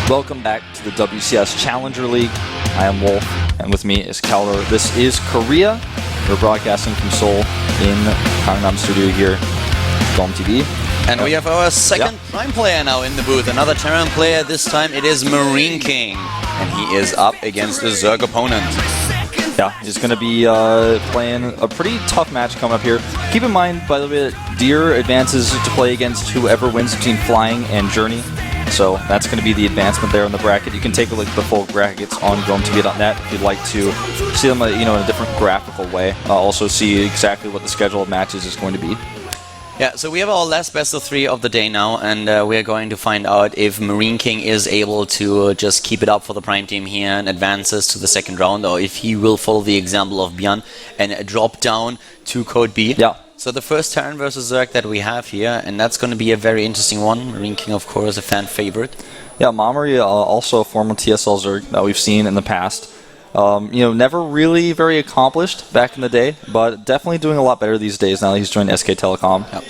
Welcome back to the WCS Challenger League. I am Wolf, and with me is Calder. This is Korea. We're broadcasting from Seoul in Gangnam Studio here, GOMTV. And we have our second Prime player now in the booth. Another Terran player. This time it is MarineKing, and he is up against a Zerg opponent. Yeah, he's going to be playing a pretty tough match coming up here. Keep in mind, by the way, that Deer advances to play against whoever wins between Flying and Journey. So that's going to be the advancement there in the bracket. You can take a look at the full brackets on GOMTV.net if you'd like to see them, in a different graphical way. Also see exactly what the schedule of matches is going to be. Yeah, so we have our last best of 3 of the day now, and we are going to find out if MarineKing is able to just keep it up for the Prime team here and advances to the second round, or if he will follow the example of Björn and drop down to Code B. Yeah. So the first Terran versus Zerg that we have here, and that's going to be a very interesting one. MarineKing, of course, a fan favorite. Yeah, Mamuri, also a former TSL Zerg that we've seen in the past. Never really very accomplished back in the day, but definitely doing a lot better these days now that he's joined SK Telecom. Yep.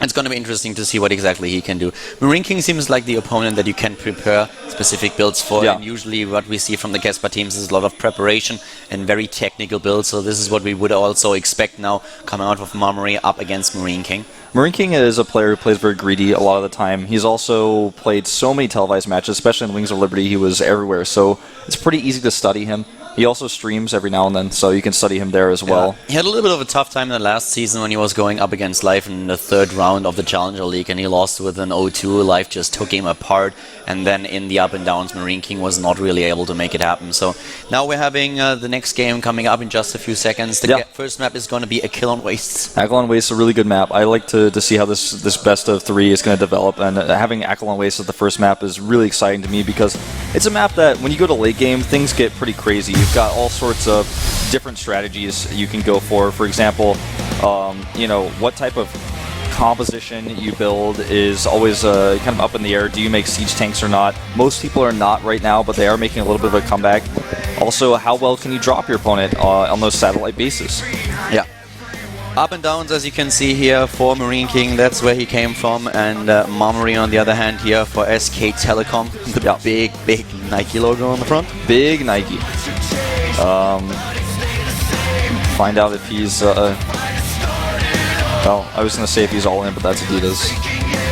It's going to be interesting to see what exactly he can do. MarineKing seems like the opponent that you can prepare specific builds for. Yeah. And usually what we see from the Casper teams is a lot of preparation and very technical builds. So this is what we would also expect now coming out of Mamuri up against MarineKing. MarineKing is a player who plays very greedy a lot of the time. He's also played so many televised matches, especially in Wings of Liberty. He was everywhere, so it's pretty easy to study him. He also streams every now and then, so you can study him there as well. He had a little bit of a tough time in the last season when he was going up against Life in the 3rd round of the Challenger League, and he lost with an 0-2. Life just took him apart, and then in the up and downs, MarineKing was not really able to make it happen. So now we're having the next game coming up in just a few seconds. The first map is going to be Kill on Wastes. Kill on Wastes is a really good map. I like to see how this best of 3 is going to develop, and having Kill on Wastes as the first map is really exciting to me because it's a map that when you go to late game, things get pretty crazy. You've got all sorts of different strategies you can go for. For example, what type of composition you build is always kind of up in the air. Do you make siege tanks or not? Most people are not right now, but they are making a little bit of a comeback. Also, how well can you drop your opponent on those satellite bases? Yeah. Up and downs, as you can see here, for MarineKing, that's where he came from, and Mamuri, on the other hand, here for SK Telecom, the big Nike logo on the front. Big Nike. Find out if he's, well, I was going to say if he's all in, but that's Adidas.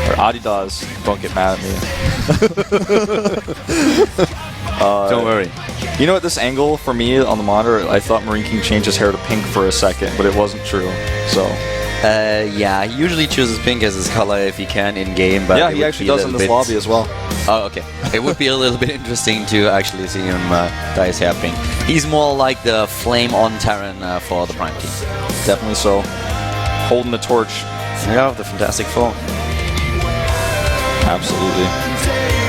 Or Adidas, don't get mad at me. Don't worry. You know, at this angle, for me, on the monitor, I thought MarineKing changed his hair to pink for a second, but it wasn't true, so... yeah, he usually chooses pink as his color if he can in-game, but... Yeah, he actually does in this lobby as well. Oh, okay. It would be a little bit interesting to actually see him dye his hair pink. He's more like the flame-on Terran for the Prime team. Definitely so. Holding the torch. Yeah, the Fantastic Four. Absolutely.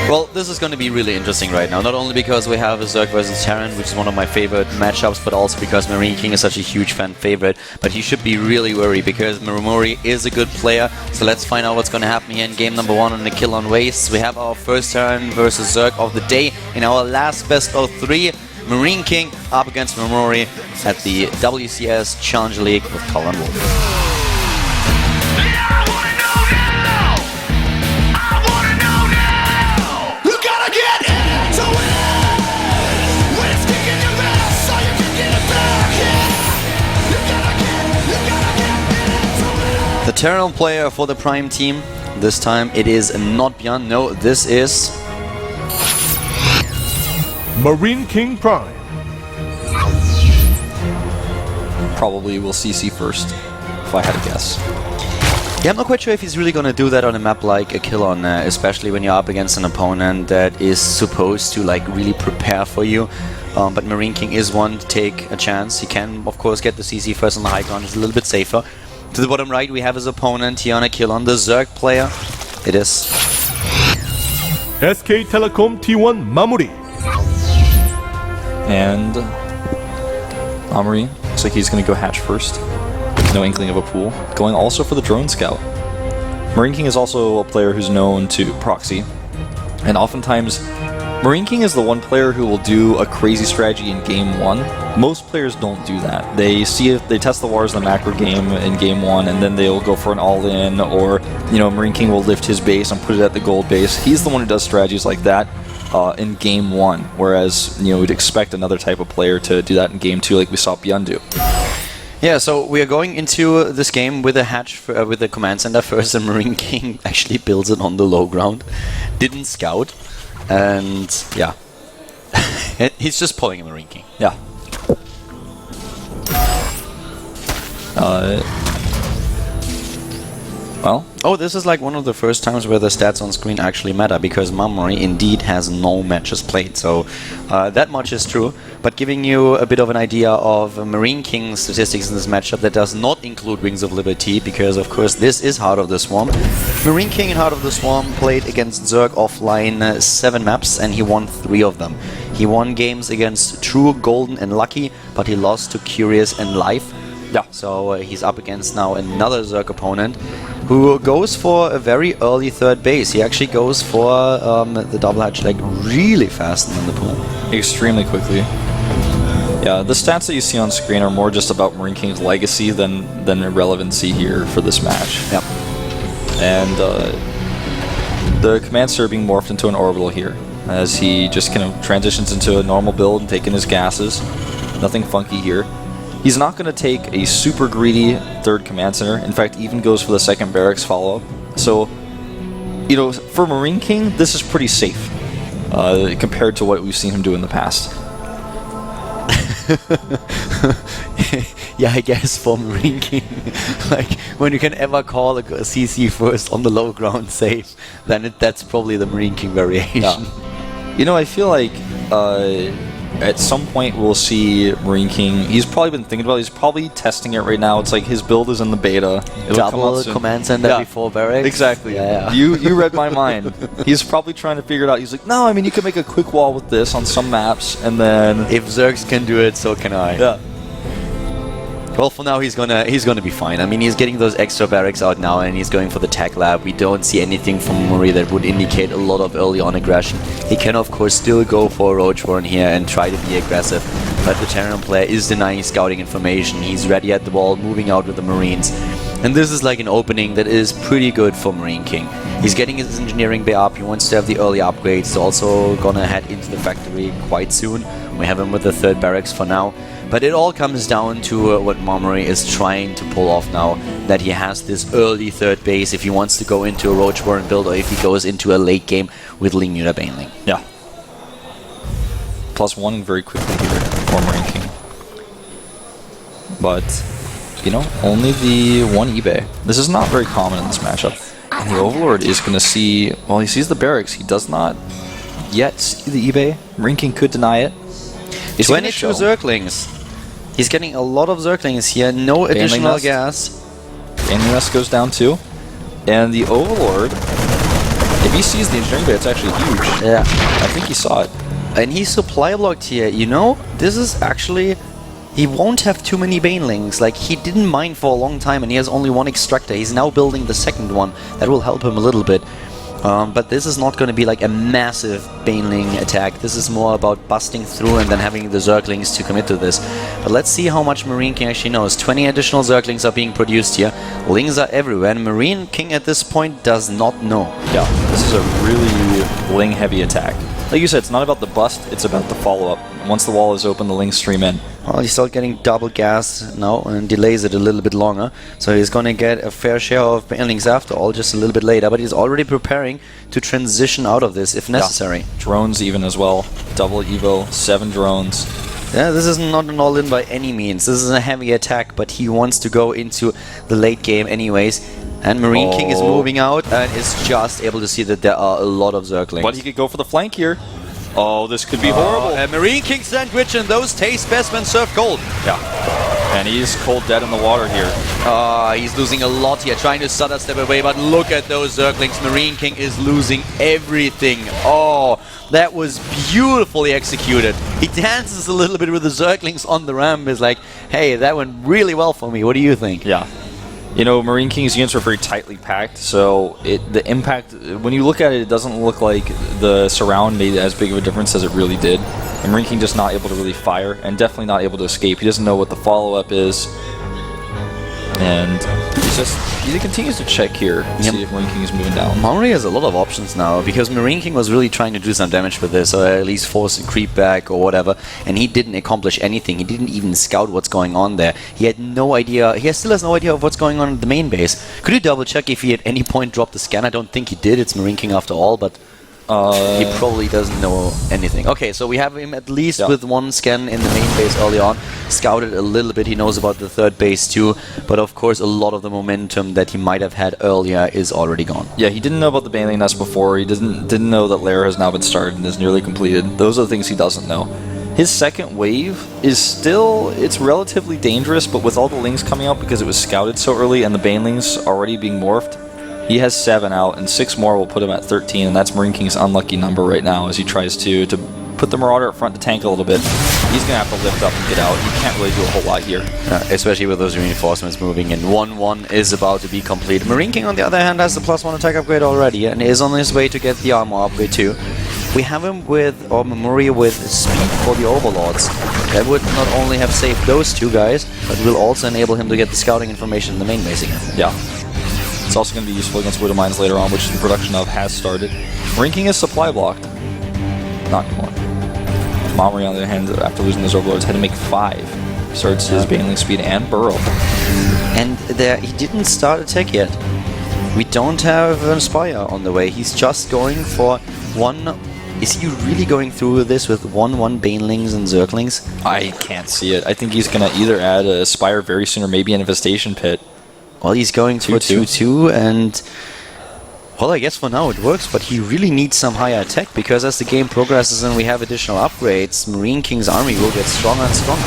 Well, this is going to be really interesting right now, not only because we have a Zerg versus Terran, which is one of my favorite matchups, but also because MarineKing is such a huge fan favorite. But he should be really worried because Mamuri is a good player. So let's find out what's going to happen here in game number 1 on the Kill on Wastes. We have our first Terran versus Zerg of the day in our last best of 3. MarineKing up against Mamuri at the WCS Challenger League with Colin Wolf. The Terran player for the Prime team, this time it is not Björn, no, this is... MarineKing Prime. Probably will CC first, if I had to guess. Yeah, I'm not quite sure if he's really going to do that on a map like a Kill on, especially when you're up against an opponent that is supposed to really prepare for you. But MarineKing is one to take a chance. He can, of course, get the CC first on the high ground, it's a little bit safer. To the bottom right, we have his opponent here on a Kill on, the Zerg player. It is SK Telecom T1 Mamuri. And Mamuri looks like he's going to go hatch first. No inkling of a pool. Going also for the drone scout. MarineKing is also a player who's known to proxy, and oftentimes MarineKing is the one player who will do a crazy strategy in game 1. Most players don't do that. They test the waters in the macro game in game 1, and then they'll go for an all-in, or MarineKing will lift his base and put it at the gold base. He's the one who does strategies like that in game 1, whereas we'd expect another type of player to do that in game 2, like we saw Bjorn do. Yeah, so we are going into this game with a hatch with the command center first, and MarineKing actually builds it on the low ground. Didn't scout. And yeah, he's just pulling a MarineKing. Yeah. Well. Oh, this is like one of the first times where the stats on screen actually matter, because Mamuri indeed has no matches played, so that much is true. But giving you a bit of an idea of MarineKing's statistics in this matchup, that does not include Wings of Liberty, because of course this is Heart of the Swarm. MarineKing in Heart of the Swarm played against Zerg offline 7 maps, and he won 3 of them. He won games against True, Golden and Lucky, but he lost to Curious and Life. Yeah. So he's up against now another Zerg opponent who goes for a very early third base. He actually goes for the double hatch like really fast in the pool. Extremely quickly. Yeah, the stats that you see on screen are more just about MarineKing's legacy than irrelevancy here for this match. Yep. And the command center being morphed into an orbital here, as he just kind of transitions into a normal build and taking his gases. Nothing funky here. He's not going to take a super greedy third command center. In fact, even goes for the second barracks follow-up. So, for MarineKing, this is pretty safe compared to what we've seen him do in the past. Yeah, I guess for MarineKing, like when you can ever call a CC first on the low ground safe, then that's probably the MarineKing variation. Yeah. I feel like at some point we'll see MarineKing. He's probably been thinking about it. He's probably testing it right now. It's like his build is in the beta. Double command center before barracks. Exactly. Yeah. You read my mind. He's probably trying to figure it out. He's like, no, I mean, you can make a quick wall with this on some maps, and then if Zergs can do it, so can I. Yeah. Well, for now he's gonna be fine. I mean, he's getting those extra barracks out now, and he's going for the tech lab. We don't see anything from Mamuri that would indicate a lot of early on aggression. He can of course still go for a Roach Warren here and try to be aggressive, but the Terran player is denying scouting information. He's ready at the wall, moving out with the Marines. And this is like an opening that is pretty good for MarineKing. He's getting his engineering bay up, he wants to have the early upgrades, he's also gonna head into the factory quite soon. We have him with the third barracks for now. But it all comes down to what Mamuri is trying to pull off now, that he has this early third base if he wants to go into a Roach Warren build, or if he goes into a late game with Ling Yuta Baneling. Yeah. +1 very quickly here for MarineKing. But, only the 1 eBay. This is not very common in this matchup. And the Overlord is going to see, well, he sees the barracks. He does not yet see the eBay. MarineKing could deny it. 22 Zerglings. He's getting a lot of Zerglings here, no additional gas. Baneling Nest goes down too. And the Overlord, if he sees the engineering bay, it's actually huge. Yeah. I think he saw it. And he's supply blocked here. This is actually... He won't have too many Banelings. Like, he didn't mine for a long time and he has only 1 extractor. He's now building the second one. That will help him a little bit. But this is not going to be like a massive Baneling attack. This is more about busting through and then having the Zerglings to commit to this. But let's see how much MarineKing actually knows. 20 additional Zerglings are being produced here. Lings are everywhere, and MarineKing at this point does not know. Yeah, this is a really Ling heavy attack. Like you said, it's not about the bust, it's about the follow-up. Once the wall is open, the Lings stream in. Well, he's still getting double gas now and delays it a little bit longer. So he's going to get a fair share of Banelings after all, just a little bit later. But he's already preparing to transition out of this if necessary. Yeah. Drones even as well. Double Evo, 7 drones. Yeah, this is not an all-in by any means. This is a heavy attack, but he wants to go into the late game anyways. And MarineKing is moving out and is just able to see that there are a lot of Zerglings. But he could go for the flank here. Oh, this could be horrible. And MarineKing sandwich and those taste best when served cold. Yeah. And he's cold dead in the water here. He's losing a lot here, trying to stutter step away, but look at those Zerglings. MarineKing is losing everything. Oh, that was beautifully executed. He dances a little bit with the Zerglings on the ramp. Is like, hey, that went really well for me. What do you think? Yeah. You know, MarineKing's units are very tightly packed, so the impact, when you look at it, it doesn't look like the surround made as big of a difference as it really did. And MarineKing just not able to really fire, and definitely not able to escape. He doesn't know what the follow-up is. And he continues to check here and see if MarineKing is moving down. Mamuri has a lot of options now, because MarineKing was really trying to do some damage with this, or at least force a creep back or whatever, and he didn't accomplish anything. He didn't even scout what's going on there. He had no idea, still has no idea of what's going on at the main base. Could you double check if he at any point dropped the scan? I don't think he did, it's MarineKing after all, but he probably doesn't know anything. Okay, so we have him at least with one scan in the main base early on. Scouted a little bit, he knows about the third base too, but of course a lot of the momentum that he might have had earlier is already gone. Yeah, he didn't know about the Baneling Nest before, he didn't know that Lair has now been started and is nearly completed. Those are the things he doesn't know. His second wave is still, it's relatively dangerous, but with all the Lings coming out because it was scouted so early and the Banelings already being morphed, he has 7 out, and 6 more will put him at 13, and that's MarineKing's unlucky number right now as he tries to put the Marauder up front to tank a little bit. He's going to have to lift up and get out. He can't really do a whole lot here. Especially with those reinforcements moving in. 1-1 is about to be complete. MarineKing, on the other hand, has the +1 attack upgrade already, and is on his way to get the armor upgrade too. We have him with, or Mamuri with speed for the Overlords. That would not only have saved those two guys, but will also enable him to get the scouting information in the main base again. Yeah. It's also going to be useful against Widow Mines later on, which the production of has started. MarineKing is supply blocked. Not anymore. Mamuri, on the other hand, after losing those Overlords, had to make 5. Starts his Baneling speed and Burrow. And he didn't start attack yet. We don't have an Spire on the way. He's just going for one. Is he really going through this with 1-1 Banelings and Zerglings? I can't see it. I think he's going to either add a Spire very soon or maybe an Infestation Pit. Well, he's going to 2-2, and well, I guess for now it works, but he really needs some higher attack, because as the game progresses and we have additional upgrades, MarineKing's army will get stronger and stronger.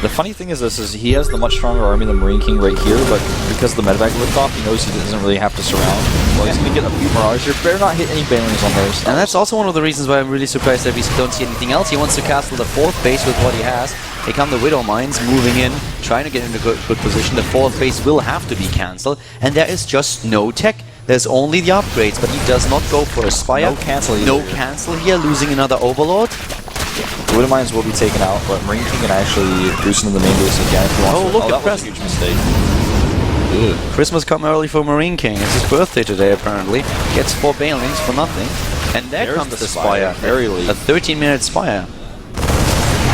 The funny thing is he has the much stronger army than MarineKing right here, but because the medbag lift off, he knows he doesn't really have to surround. Well, he's going to get a few Marauders here. Better not hit any Banelings on those. And that's also one of the reasons why I'm really surprised that we don't see anything else. He wants to castle the 4th base with what he has. Here come the Widow Mines moving in, trying to get into good position. The 4th base will have to be cancelled, and there is just no tech. There's only the upgrades, but he does not go for a Spire. No cancel either. No cancel here, losing another Overlord. The Widow Mines will be taken out, but MarineKing can actually boost into the main base again if he wants to. Look at that was a huge mistake. Christmas come early for MarineKing. It's his birthday today, apparently. Gets 4 Banelings for nothing. And there comes the Spire. Very late. A 13-minute Spire.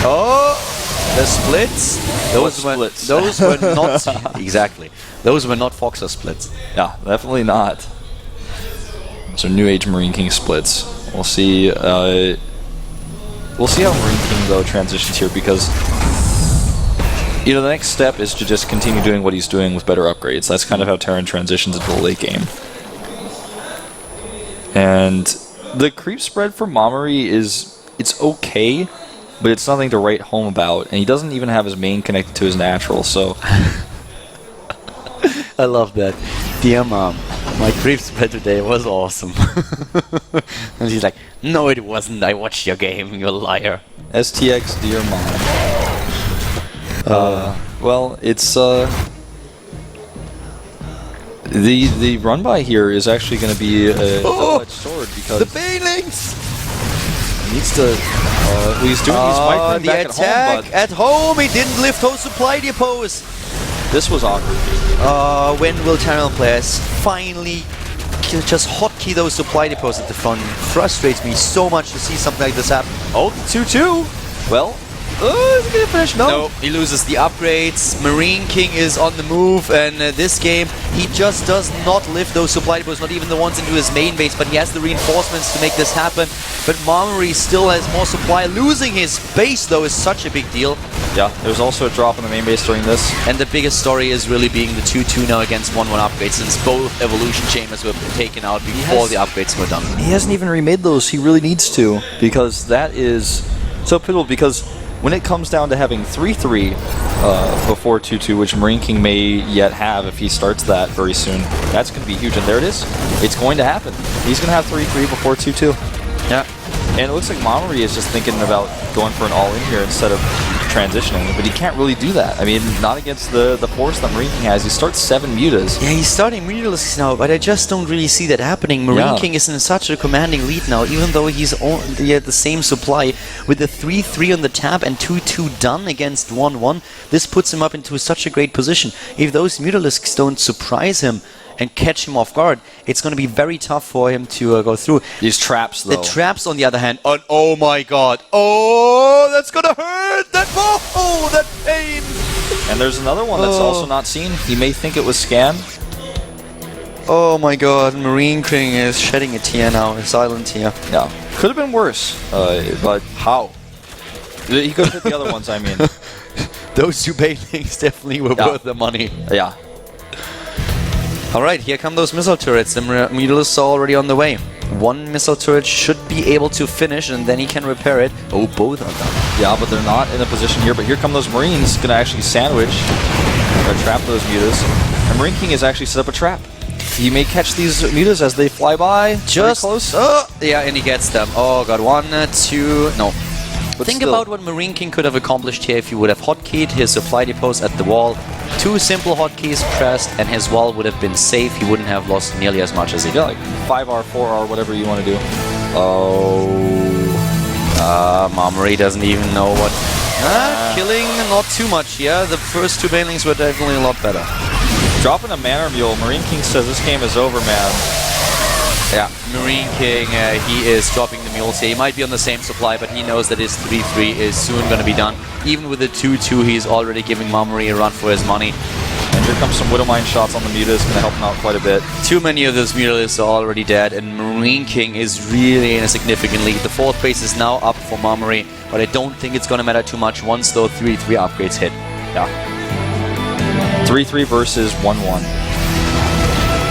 Oh! The splits. Those were not... Exactly. Those were not Foxer splits. Yeah, definitely not. So New Age MarineKing splits. We'll see... We'll see how MarineKing, though, transitions here, because you know, the next step is to just continue doing what he's doing with better upgrades. That's kind of how Terran transitions into the late game. And the creep spread for Mamuri it's okay, but it's nothing to write home about. And he doesn't even have his main connected to his natural, so... I love that. Dear Mom, my creep spread today was awesome. And she's like, no it wasn't, I watched your game, you liar. STX, Dear Mom. Well, it's the run by here is actually going to be a double-edged sword, because the Banelings he needs to. He's doing these micro back attack at home. He didn't lift those supply depots. This was awkward. When will Terran players finally just hotkey those supply depots at the front? It frustrates me so much to see something like this happen. Oh, 2-2. Well. Is he gonna finish? No, he loses the upgrades. MarineKing is on the move, and this game, he just does not lift those supply depots, not even the ones into his main base, but he has the reinforcements to make this happen. But Mamuri still has more supply. Losing his base, though, is such a big deal. Yeah, there's also a drop in the main base during this. And the biggest story is really being the 2-2 now against 1-1 upgrades, since both evolution chambers were taken out before the upgrades were done. He hasn't even remade those. He really needs to, because that is so pivotal, because when it comes down to having 3-3 before 2-2, which MarineKing may yet have if he starts that very soon, that's going to be huge. And there it is. It's going to happen. He's going to have 3-3 before 2-2. Yeah. And it looks like Mamuri is just thinking about going for an all-in here instead of transitioning, but he can't really do that. I mean, not against the force that MarineKing has. He starts 7 mutas. Yeah, he's starting Mutas now, but I just don't really see that happening. MarineKing is in such a commanding lead now, even though he's only at the same supply with the 3-3 on the tap and 2-2 done against 1-1. This puts him up into such a great position. If those Mutalisks don't surprise him and catch him off guard, it's going to be very tough for him to go through. These traps, though. The traps, on the other hand, oh my god. Oh, that's going to hurt! Oh, that pain! And there's another one that's also not seen. He may think it was scanned. Oh my god, MarineKing is shedding a tear now, a silent tear. Yeah. Could have been worse, but how? He could have hit the other ones, I mean. Those 2 banelings definitely were worth the money. Yeah. Alright, here come those missile turrets. The Mutalisks are already on the way. 1 missile turret should be able to finish, and then he can repair it. Oh, both are done. Yeah, but they're not in a position here. But here come those Marines, gonna actually sandwich or trap those mutas. And MarineKing has actually set up a trap. You may catch these mutas as they fly by. Just close. Yeah, and he gets them. Oh god, 1, 2, no. But Think still, about what MarineKing could have accomplished here if he would have hotkeyed his supply depots at the wall. 2 simple hotkeys pressed, and his wall would have been safe. He wouldn't have lost nearly as much as he did. yeah, like 5R, 4R, whatever you want to do. Oh. Mamuri doesn't even know what. Killing not too much here. The first 2 banelings were definitely a lot better. Dropping a Manor Mule. MarineKing says this game is over, man. Yeah, MarineKing, he is dropping the mules here. He might be on the same supply, but he knows that his 3-3 is soon going to be done. Even with the 2-2, he's already giving Mamuri a run for his money. And here comes some Widowmine shots on the mutas, going to help him out quite a bit. Too many of those Mutalisks are already dead, and MarineKing is really in a significant lead. The 4th base is now up for Mamuri, but I don't think it's going to matter too much once those 3-3 upgrades hit. Yeah. 3-3 versus 1-1.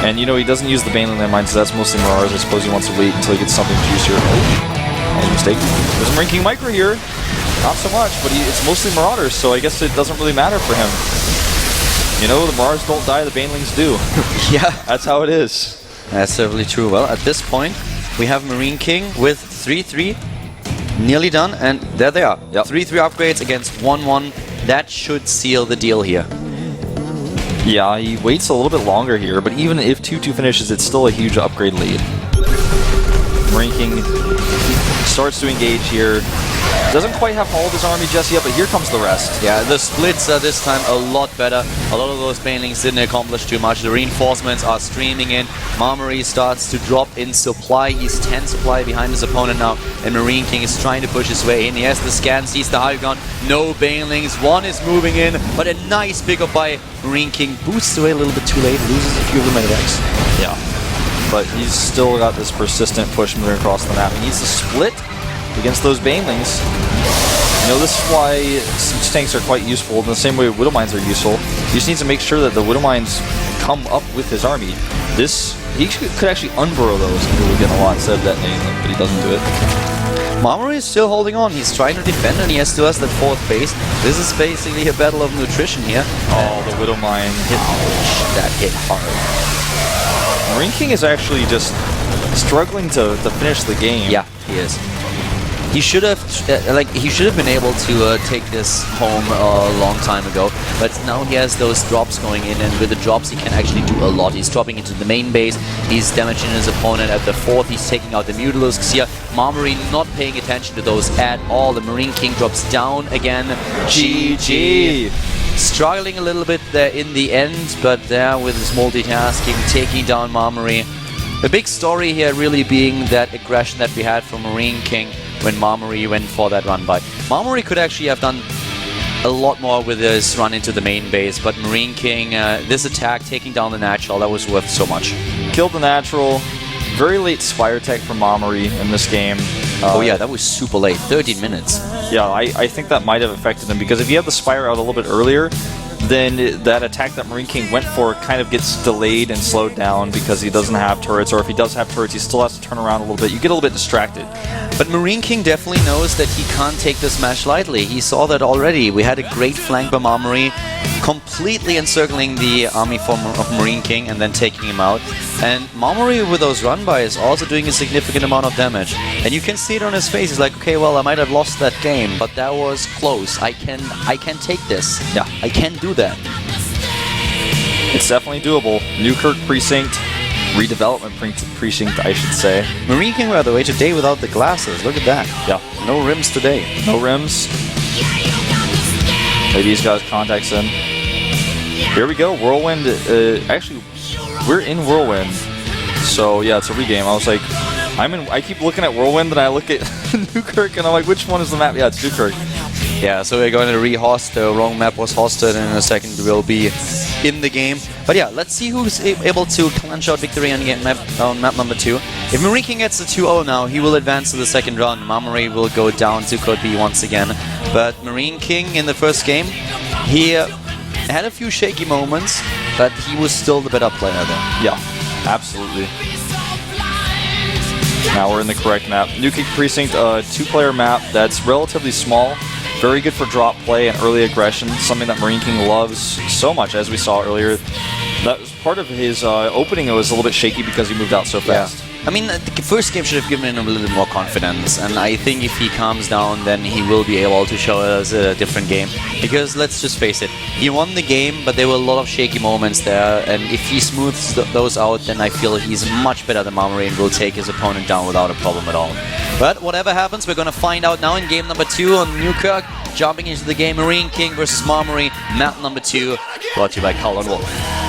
And you know, he doesn't use the Baneling landmines, so that's mostly Marauders. I suppose he wants to wait until he gets something juicier. Oh, any mistake. There's a MarineKing Micro here. Not so much, but it's mostly Marauders, so I guess it doesn't really matter for him. You know, the Marauders don't die, the Banelings do. Yeah. That's how it is. That's certainly true. Well, at this point, we have MarineKing with 3-3. Nearly done, and there they are. Yep. 3-3 upgrades against 1-1. That should seal the deal here. Yeah, he waits a little bit longer here, but even if 2-2 finishes, it's still a huge upgrade lead. MarineKing starts to engage here. Doesn't quite have all of his army just yet, but here comes the rest. Yeah, the splits are this time a lot better. A lot of those banelings didn't accomplish too much. The reinforcements are streaming in. Mamuri starts to drop in supply. He's 10 supply behind his opponent now, and MarineKing is trying to push his way in. He has the scan, sees the high gun. No banelings. 1 is moving in, but a nice pickup by MarineKing. Boosts away a little bit too late, loses a few of the medivacs. Yeah, but he's still got this persistent push moving across the map. He needs to split against those banelings. You know, this is why siege tanks are quite useful in the same way Widowmines are useful. He just needs to make sure that the Widowmines come up with his army. He could actually unburrow those and really get a lot instead of detonating them, but he doesn't do it. Mamuri is still holding on. He's trying to defend, and he still has that 4th base. This is basically a battle of nutrition here. Oh, the Widowmine hit. Ouch, that hit hard. MarineKing is actually just struggling to finish the game. Yeah, he is. He should have, been able to take this home a long time ago, but now he has those drops going in, and with the drops he can actually do a lot. He's dropping into the main base, he's damaging his opponent at the 4th, he's taking out the Mutalisks here. Mamuri not paying attention to those at all. The MarineKing drops down again. GG! Struggling a little bit there in the end, but there with his multitasking, taking down Mamuri. The big story here really being that aggression that we had from MarineKing when Mamuri went for that run by. Mamuri could actually have done a lot more with his run into the main base, but MarineKing, this attack, taking down the natural, that was worth so much. Killed the natural. Very late Spire Tech from Mamuri in this game. Oh yeah, that was super late, 13 minutes. Yeah, I think that might have affected him, because if he had the Spire out a little bit earlier, then that attack that MarineKing went for kind of gets delayed and slowed down because he doesn't have turrets, or if he does have turrets, he still has to turn around a little bit. You get a little bit distracted. But MarineKing definitely knows that he can't take this match lightly. He saw that already. We had a great flank by Mamuri, completely encircling the army form of MarineKing and then taking him out. And Mamuri with those run-by is also doing a significant amount of damage. And you can see it on his face. He's like, okay, well, I might have lost that game, but that was close. I can take this. Yeah. I can do that. It's definitely doable. Newkirk Precinct, redevelopment precinct, I should say. MarineKing, by the way, today without the glasses. Look at that. Yeah. No rims today. No rims. Maybe he's got his contacts in. Here we go. Whirlwind. Actually, we're in Whirlwind. So yeah, it's a regame. I was like, I keep looking at Whirlwind and I look at Newkirk and I'm like, which one is the map? Yeah, it's Newkirk. Yeah, so we're going to re-host. The wrong map was hosted, and in a second we'll be in the game. But yeah, let's see who's able to clinch out victory on map number 2. If MarineKing gets the 2-0 now, he will advance to the second round. Mamuri will go down to Code B once again. But MarineKing in the first game, he had a few shaky moments, but he was still the better player there. Yeah, absolutely. Now we're in the correct map. Newkirk Precinct, a 2-player map that's relatively small. Very good for drop play and early aggression, something that MarineKing loves so much, as we saw earlier. That was part of his opening. It was a little bit shaky because he moved out so fast. Yeah. I mean, the first game should have given him a little bit more confidence, and I think if he calms down, then he will be able to show us a different game. Because let's just face it, he won the game, but there were a lot of shaky moments there, and if he smooths those out, then I feel he's much better than Mamuri and will take his opponent down without a problem at all. But whatever happens, we're going to find out now in game number 2 on Newkirk. Jumping into the game, MarineKing versus Mamuri, map number 2, brought to you by Carl and Wolf.